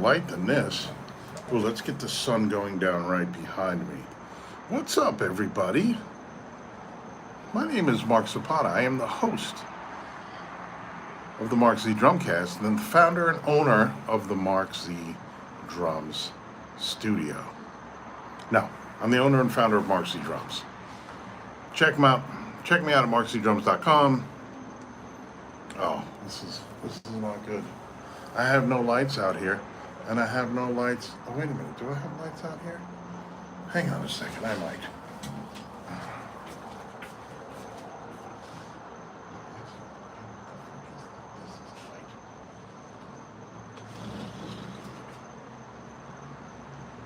light than this. Well, let's get the sun going down right behind me. What's up, everybody? My name is Mark Zapata. I am the host of the MarkZDrumcast and the founder and owner of the MarkZDrums Studio. Now, I'm the owner and founder of MarkZDrums. Check them out. Check me out at MarkZDrums.com. Oh, this is not good. I have no lights out here, and I have no lights. Oh, wait a minute. Do I have lights out here? Hang on a second. I might.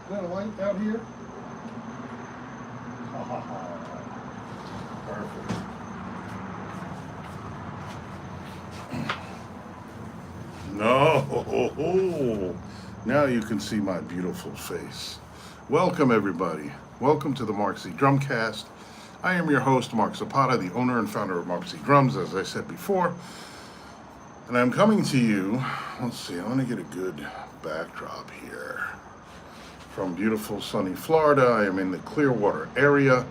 Is that a light out here? Perfect. No, now you can see my beautiful face. Welcome, everybody. Welcome to the MarkZDrumcast. I am your host, Mark Zapata, the owner and founder of MarkZDrums, as I said before. And I'm coming to you, let's see, I want to get a good backdrop here. From beautiful sunny Florida. I am in the Clearwater area,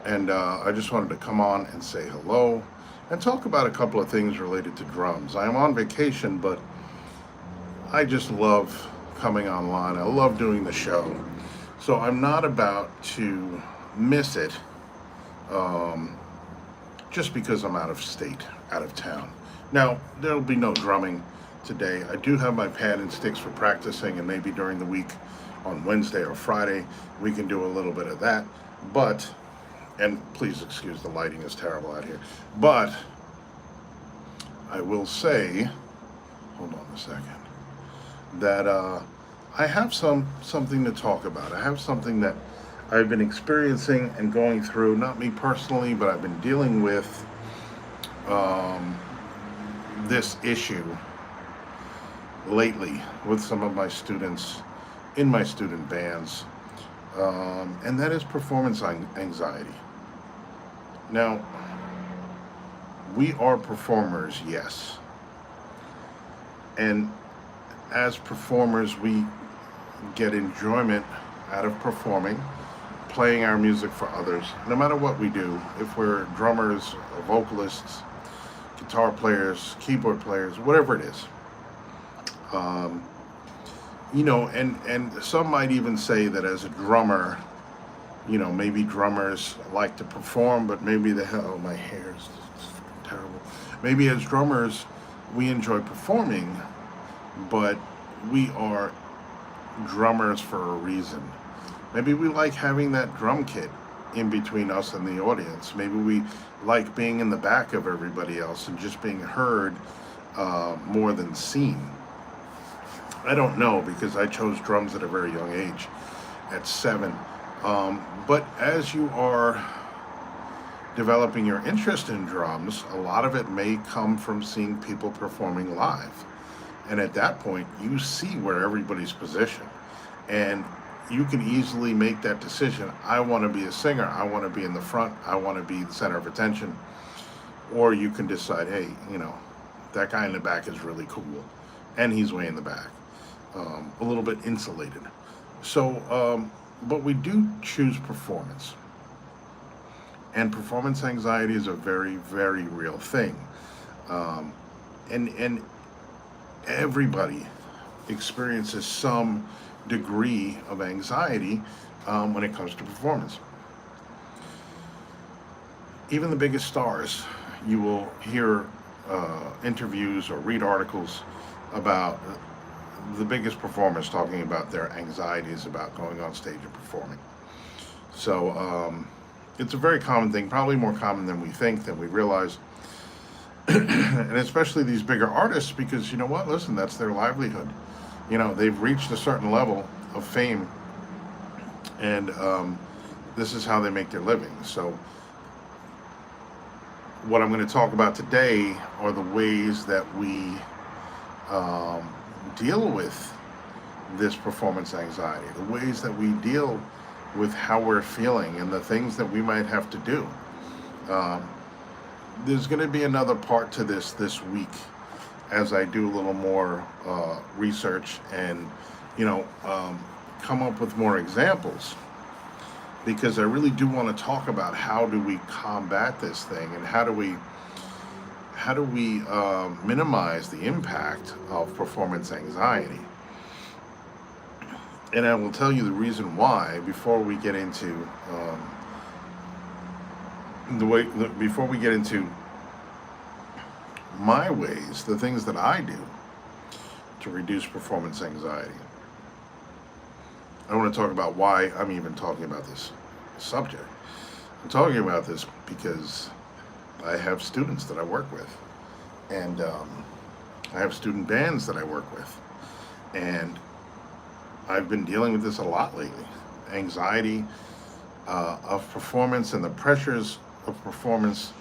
and I just wanted to come on and say hello and talk about a couple of things related to drums. I am on vacation, but I just love coming online. I love doing the show. So I'm not about to miss it just because I'm out of state, out of town. Now, there'll be no drumming today. I do have my pad and sticks for practicing, and maybe during the week on Wednesday or Friday, we can do a little bit of that. But, and please excuse the lighting is terrible out here, but I will say, hold on a second, that I have something to talk about. I have something that I've been experiencing and going through, not me personally, but I've been dealing with this issue lately with some of my students in my student bands, and that is performance anxiety. Now, we are performers, yes, and as performers we get enjoyment out of performing, playing our music for others, no matter what we do. If we're drummers, vocalists, guitar players, keyboard players, whatever it is. You know, and some might even say that as a drummer, you know, maybe drummers like to perform, but maybe oh, my hair is terrible. Maybe as drummers, we enjoy performing, but we are drummers for a reason. Maybe we like having that drum kit in between us and the audience. Maybe we like being in the back of everybody else and just being heard more than seen. I don't know, because I chose drums at a very young age, at 7. But as you are developing your interest in drums, a lot of it may come from seeing people performing live. And at that point, you see where everybody's positioned. And you can easily make that decision. I want to be a singer. I want to be in the front. I want to be the center of attention. Or you can decide, hey, you know, that guy in the back is really cool, and he's way in the back. A little bit insulated. So, but we do choose performance. And performance anxiety is a very, very real thing. And everybody experiences some degree of anxiety when it comes to performance. Even the biggest stars, you will hear interviews or read articles about the biggest performers talking about their anxieties about going on stage and performing. So it's a very common thing, probably more common than we think, than we realize. And especially these bigger artists, because you know what, listen, that's their livelihood. You know, they've reached a certain level of fame, and this is how they make their living. So what I'm going to talk about today are the ways that we deal with this performance anxiety, the ways that we deal with how we're feeling and the things that we might have to do. There's going to be another part to this week as I do a little more research and you know, come up with more examples, because I really do want to talk about how do we combat this thing, and how do we minimize the impact of performance anxiety. And I will tell you the reason why before we get into before we get into my ways, the things that I do to reduce performance anxiety. I want to talk about why I'm even talking about this subject. I'm talking about this because I have students that I work with, and I have student bands that I work with, and I've been dealing with this a lot lately. Anxiety of performance and the pressures of performance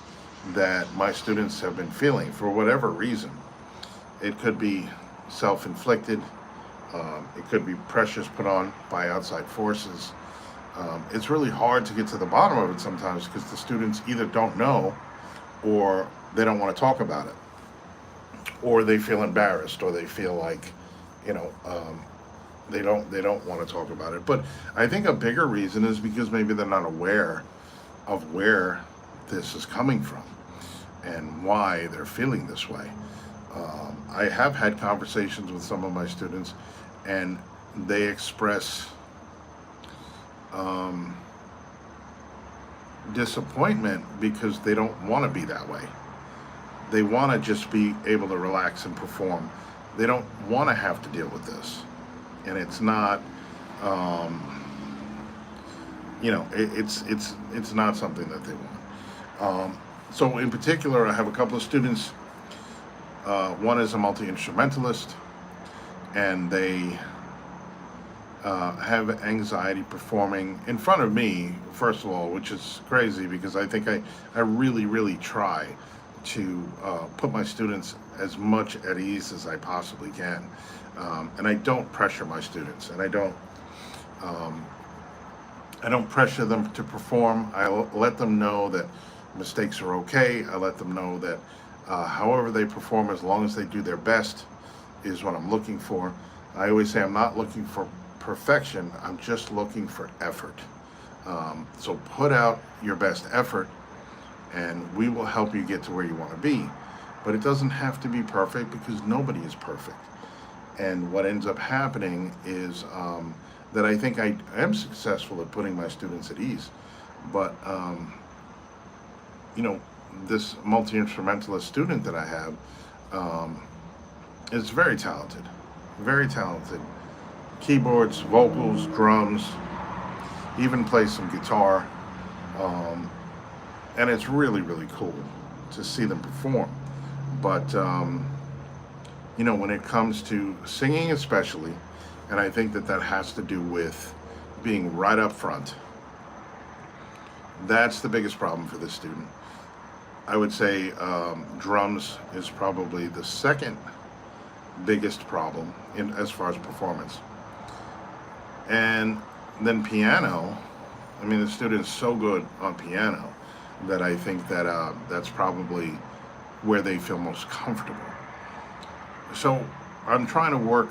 that my students have been feeling for whatever reason. It could be self-inflicted. It could be pressures put on by outside forces. It's really hard to get to the bottom of it sometimes, because the students either don't know, or they don't want to talk about it, or they feel embarrassed, or they feel like, you know, they don't want to talk about it. But I think a bigger reason is because maybe they're not aware of where this is coming from and why they're feeling this way. I have had conversations with some of my students, and they express disappointment because they don't want to be that way. They want to just be able to relax and perform. They don't want to have to deal with this. And it's not, you know, it's not something that they want. So in particular, I have a couple of students. One is a multi-instrumentalist, and they have anxiety performing in front of me, first of all, which is crazy, because I think I really try to put my students as much at ease as I possibly can. And I don't pressure my students, and I don't pressure them to perform. I let them know that mistakes are okay. I let them know that however they perform, as long as they do their best, is what I'm looking for. I always say I'm not looking for perfection, I'm just looking for effort. So put out your best effort, and we will help you get to where you want to be. But it doesn't have to be perfect, because nobody is perfect. And what ends up happening is that I think I am successful at putting my students at ease. But, you know, this multi-instrumentalist student that I have is very talented. Very talented. Keyboards, vocals, drums, even plays some guitar. And it's really cool to see them perform. But, you know, when it comes to singing especially, and I think that has to do with being right up front, that's the biggest problem for this student. I would say drums is probably the second biggest problem as far as performance. And then piano, I mean, the student is so good on piano that I think that that's probably where they feel most comfortable. So I'm trying to work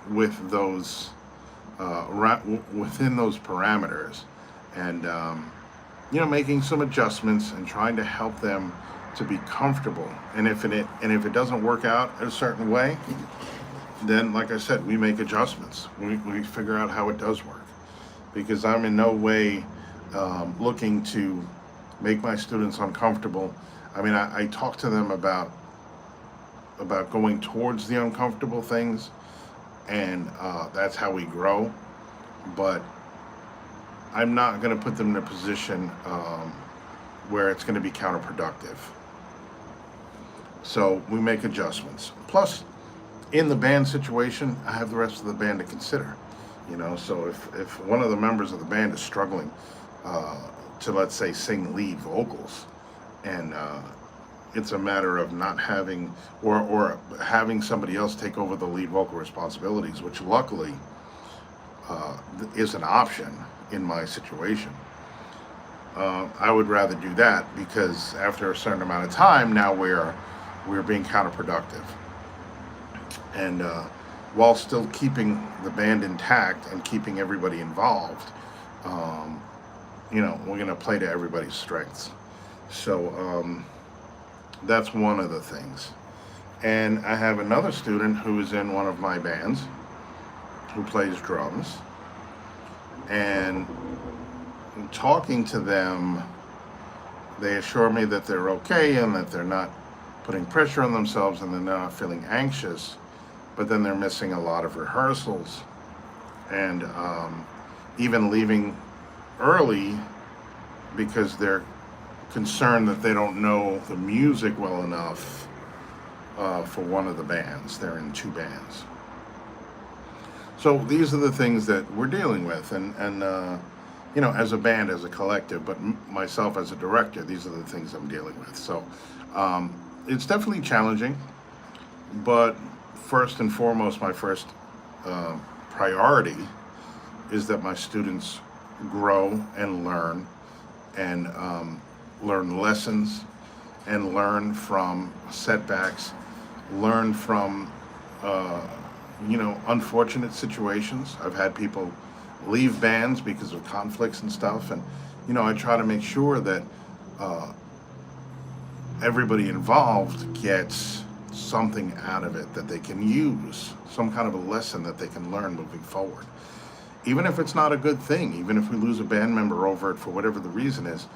with those, within those parameters, and you know, making some adjustments and trying to help them to be comfortable. And if it doesn't work out a certain way, then, like I said, we make adjustments. We figure out how it does work, because I'm in no way looking to make my students uncomfortable. I mean, I talk to them about going towards the uncomfortable things, and that's how we grow. But I'm not going to put them in a position where it's going to be counterproductive. So we make adjustments. Plus, in the band situation, I have the rest of the band to consider. You know, so if one of the members of the band is struggling to, let's say, sing lead vocals, and it's a matter of not having, or having somebody else take over the lead vocal responsibilities, which luckily is an option in my situation. I would rather do that, because after a certain amount of time, now we're being counterproductive. And while still keeping the band intact and keeping everybody involved. Um, we're going to play to everybody's strengths. So that's one of the things. And I have another student who is in one of my bands who plays drums. And talking to them, they assure me that they're okay and that they're not putting pressure on themselves and they're not feeling anxious, but then they're missing a lot of rehearsals and even leaving early because they're concerned that they don't know the music well enough for one of the bands. They're in two bands. So these are the things that we're dealing with, and as a band, as a collective, but myself as a director, these are the things I'm dealing with. So it's definitely challenging, but first and foremost, my first priority is that my students grow and learn lessons and learn from setbacks, learn from unfortunate situations. I've had people leave bands because of conflicts and stuff, and I try to make sure that everybody involved gets something out of it that they can use, some kind of a lesson that they can learn moving forward. Even if it's not a good thing, even if we lose a band member over it for whatever the reason is,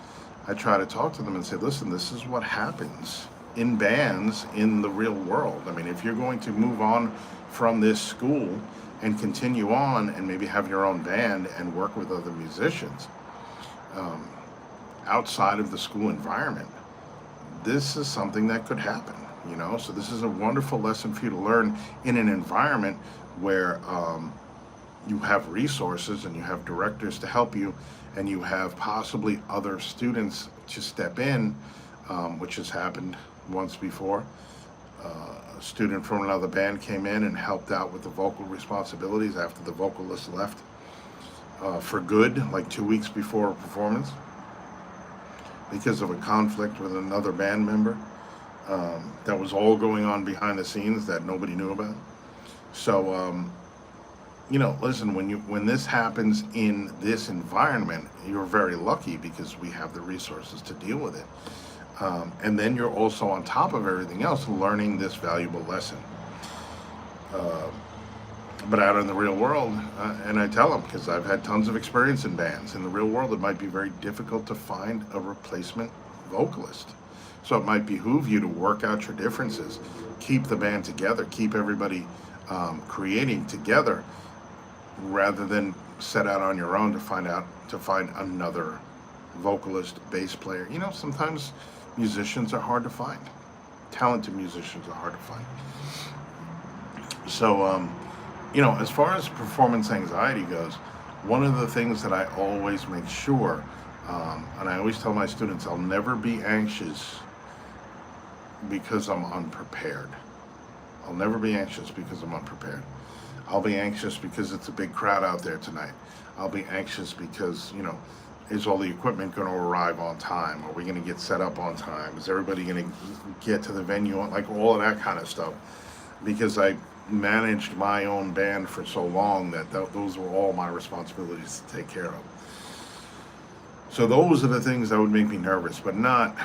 I try to talk to them and say, listen, this is what happens in bands in the real world. I mean, if you're going to move on from this school and continue on and maybe have your own band and work with other musicians outside of the school environment, this is something that could happen, So this is a wonderful lesson for you to learn in an environment where you have resources and you have directors to help you, and you have possibly other students to step in, which has happened once before. A student from another band came in and helped out with the vocal responsibilities after the vocalist left for good, like 2 weeks before a performance, because of a conflict with another band member that was all going on behind the scenes that nobody knew about. So, listen, when this happens in this environment, you're very lucky because we have the resources to deal with it. And then you're also, on top of everything else, learning this valuable lesson. But out in the real world, and I tell them, because I've had tons of experience in bands, in the real world it might be very difficult to find a replacement vocalist. So it might behoove you to work out your differences, keep the band together, keep everybody creating together, rather than set out on your own to find another vocalist, bass player. Sometimes musicians are hard to find. Talented musicians are hard to find. So, as far as performance anxiety goes, one of the things that I always make sure, and I always tell my students, I'll never be anxious because I'm unprepared. I'll never be anxious because I'm unprepared. I'll be anxious because it's a big crowd out there tonight. I'll be anxious because, is all the equipment going to arrive on time? Are we going to get set up on time? Is everybody going to get to the venue on, like all of that kind of stuff? Because I managed my own band for so long that those were all my responsibilities to take care of. So those are the things that would make me nervous, but not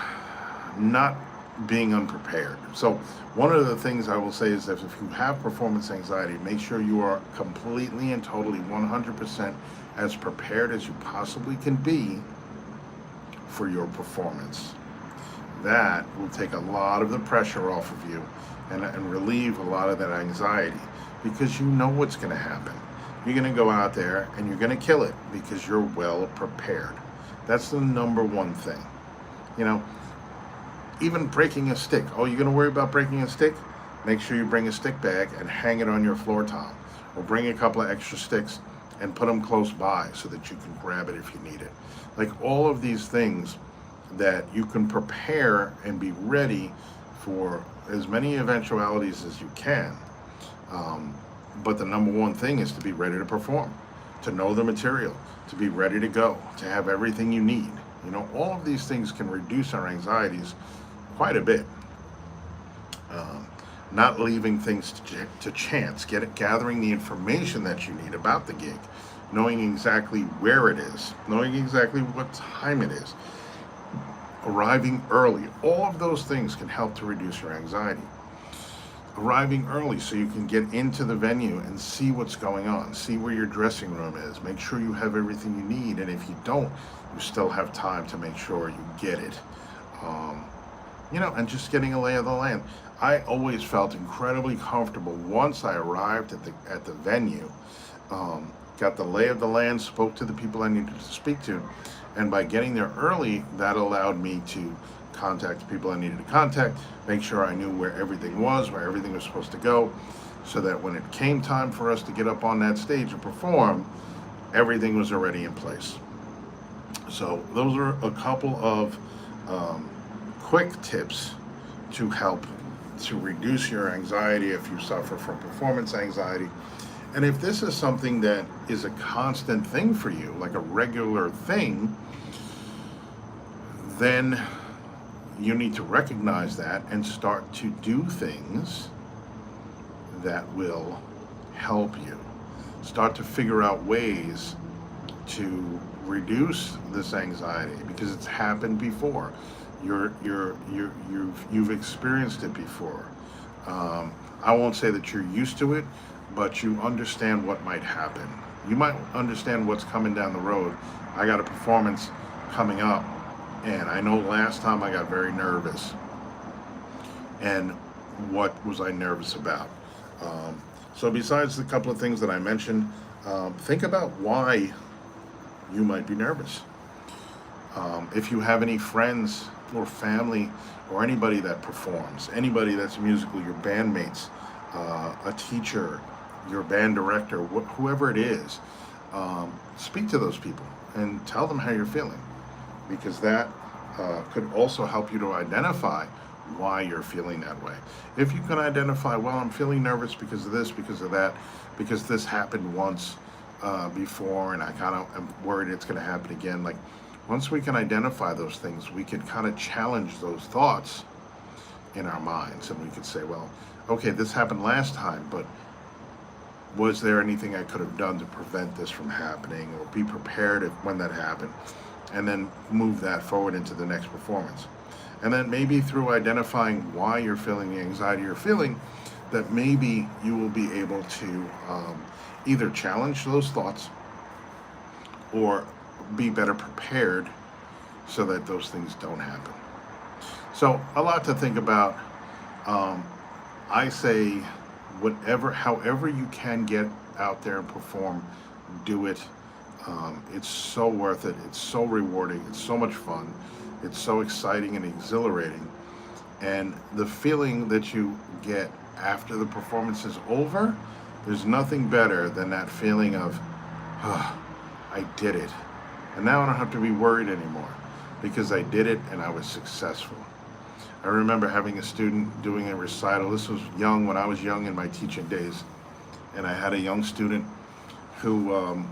being unprepared. So one of the things I will say is that if you have performance anxiety, make sure you are completely and totally 100% as prepared as you possibly can be for your performance. That will take a lot of the pressure off of you and relieve a lot of that anxiety, because you know what's going to happen. You're going to go out there and you're going to kill it because you're well prepared. That's the number one thing. Even breaking a stick. Oh, you're going to worry about breaking a stick? Make sure you bring a stick bag and hang it on your floor tile. Or bring a couple of extra sticks and put them close by so that you can grab it if you need it. Like all of these things that you can prepare and be ready for as many eventualities as you can. But the number one thing is to be ready to perform, to know the material, to be ready to go, to have everything you need. All of these things can reduce our anxieties quite a bit. not leaving things to chance, gathering the information that you need about the gig, knowing exactly where it is, knowing exactly what time it is, arriving early. All of those things can help to reduce your anxiety. Arriving early so you can get into the venue and see what's going on, see where your dressing room is, make sure you have everything you need, and if you don't, you still have time to make sure you get it. And just getting a lay of the land. I always felt incredibly comfortable once I arrived at the venue, got the lay of the land, spoke to the people I needed to speak to, and by getting there early, that allowed me to contact the people I needed to contact, make sure I knew where everything was supposed to go, so that when it came time for us to get up on that stage and perform, everything was already in place. So those are a couple of quick tips to help to reduce your anxiety if you suffer from performance anxiety. And if this is something that is a constant thing for you, like a regular thing, then you need to recognize that and start to do things that will help you. Start to figure out ways to reduce this anxiety, because it's happened before. You've experienced it before. I won't say that you're used to it, but you understand what might happen. You might understand what's coming down the road. I got a performance coming up, and I know last time I got very nervous. And what was I nervous about? So besides the couple of things that I mentioned, think about why you might be nervous. If you have any friends or family or anybody that performs, anybody that's musical, your bandmates, a teacher, your band director, whoever it is, speak to those people and tell them how you're feeling, because that could also help you to identify why you're feeling that way. If you can identify, well, I'm feeling nervous because of this, because of that, because this happened once before, and I kind of am worried it's going to happen again. Like, once we can identify those things, we can kind of challenge those thoughts in our minds, and we could say, well, okay, this happened last time, but was there anything I could have done to prevent this from happening, or be prepared when that happened, and then move that forward into the next performance. And then maybe through identifying why you're feeling the anxiety you're feeling, that maybe you will be able to either challenge those thoughts or be better prepared so that those things don't happen. So a lot to think about. I say however you can get out there and perform, do it. It's so worth it. It's so rewarding. It's so much fun. It's so exciting and exhilarating. And the feeling that you get after the performance is over, there's nothing better than that feeling of, I did it. And now I don't have to be worried anymore, because I did it and I was successful. I remember having a student doing a recital. This was when I was young in my teaching days. And I had a young student who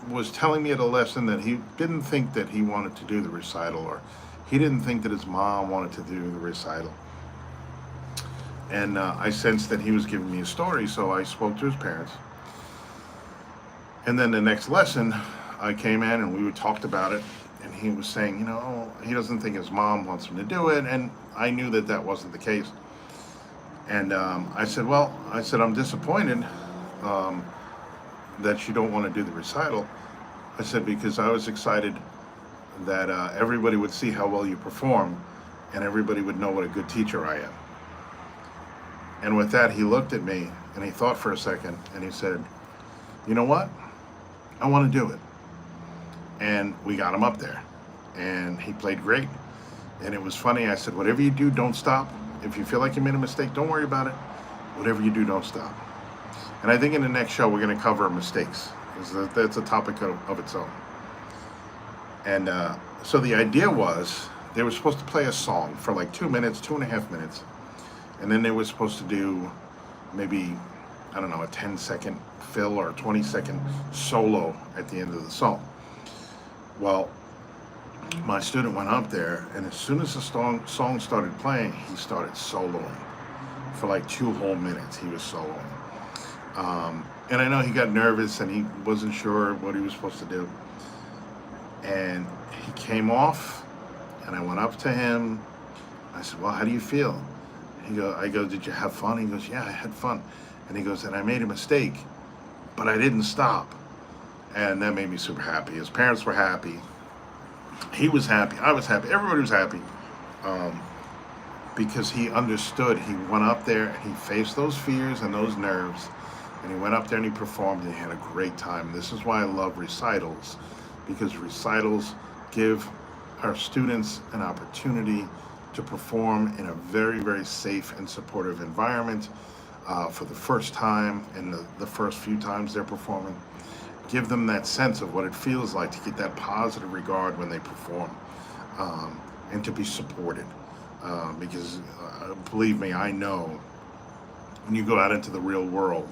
was telling me at a lesson that he didn't think that he wanted to do the recital, or he didn't think that his mom wanted to do the recital. And I sensed that he was giving me a story, so I spoke to his parents. And then the next lesson, I came in and we talked about it, and he was saying, he doesn't think his mom wants him to do it, and I knew that that wasn't the case. And I said, I'm disappointed that you don't want to do the recital. I said, because I was excited that everybody would see how well you perform, and everybody would know what a good teacher I am. And with that, he looked at me and he thought for a second, and he said, you know what? I want to do it. And we got him up there, and he played great. And it was funny. I said, whatever you do, don't stop. If you feel like you made a mistake, don't worry about it. Whatever you do, don't stop. And I think in the next show, we're going to cover mistakes, because that's a topic of its own. And so the idea was, they were supposed to play a song for like 2 minutes, 2.5 minutes. And then they were supposed to do maybe, a 10-second fill or a 20-second solo at the end of the song. Well, my student went up there, and as soon as the song started playing, he started soloing. for like 2 whole minutes. He was soloing. And I know he got nervous and he wasn't sure what he was supposed to do. And he came off, and I went up to him. I said, well, how do you feel? I go, did you have fun? He goes, yeah, I had fun. And he goes, and I made a mistake, but I didn't stop. And that made me super happy. His parents were happy. He was happy. I was happy. Everybody was happy. Because he understood. He went up there and he faced those fears and those nerves. And he went up there and he performed and he had a great time. This is why I love recitals, because recitals give our students an opportunity to perform in a very, very safe and supportive environment for the first time and the first few times they're performing. Give them that sense of what it feels like to get that positive regard when they perform, and to be supported. Because believe me, I know when you go out into the real world,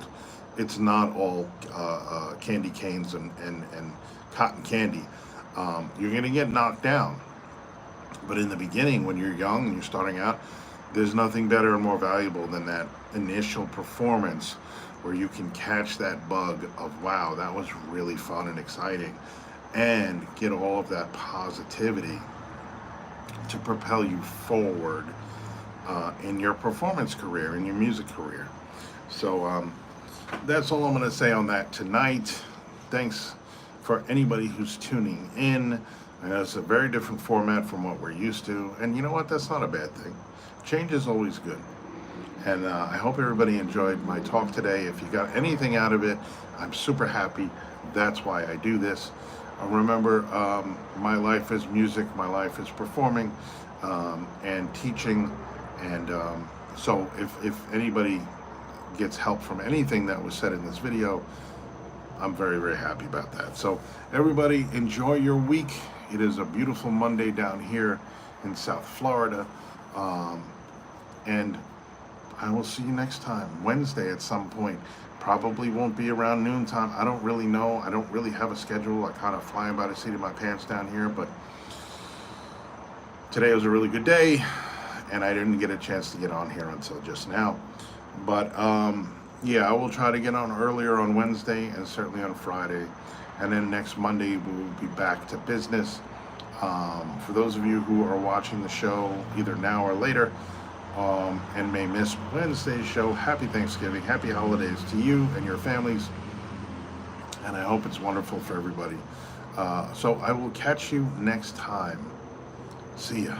it's not all candy canes and cotton candy. You're going to get knocked down. But in the beginning, when you're young and you're starting out, there's nothing better and more valuable than that initial performance where you can catch that bug of, wow, that was really fun and exciting, and get all of that positivity to propel you forward in your performance career, in your music career. So that's all I'm going to say on that tonight. Thanks for anybody who's tuning in. I know it's a very different format from what we're used to, and you know what? That's not a bad thing. Change is always good. And I hope everybody enjoyed my talk today. If you got anything out of it, I'm super happy. That's why I do this. Remember, my life is music, my life is performing and teaching. And so if anybody gets help from anything that was said in this video, I'm very, very happy about that. So everybody, enjoy your week. It is a beautiful Monday down here in South Florida. And I will see you next time, Wednesday at some point. Probably won't be around noontime. I don't really know. I don't really have a schedule. I kind of flying by the seat of my pants down here, but today was a really good day, and I didn't get a chance to get on here until just now. But yeah, I will try to get on earlier on Wednesday and certainly on Friday. And then next Monday, we will be back to business. For those of you who are watching the show either now or later, and may miss Wednesday's show, happy Thanksgiving, happy holidays to you and your families, and I hope it's wonderful for everybody. So I will catch you next time. See ya.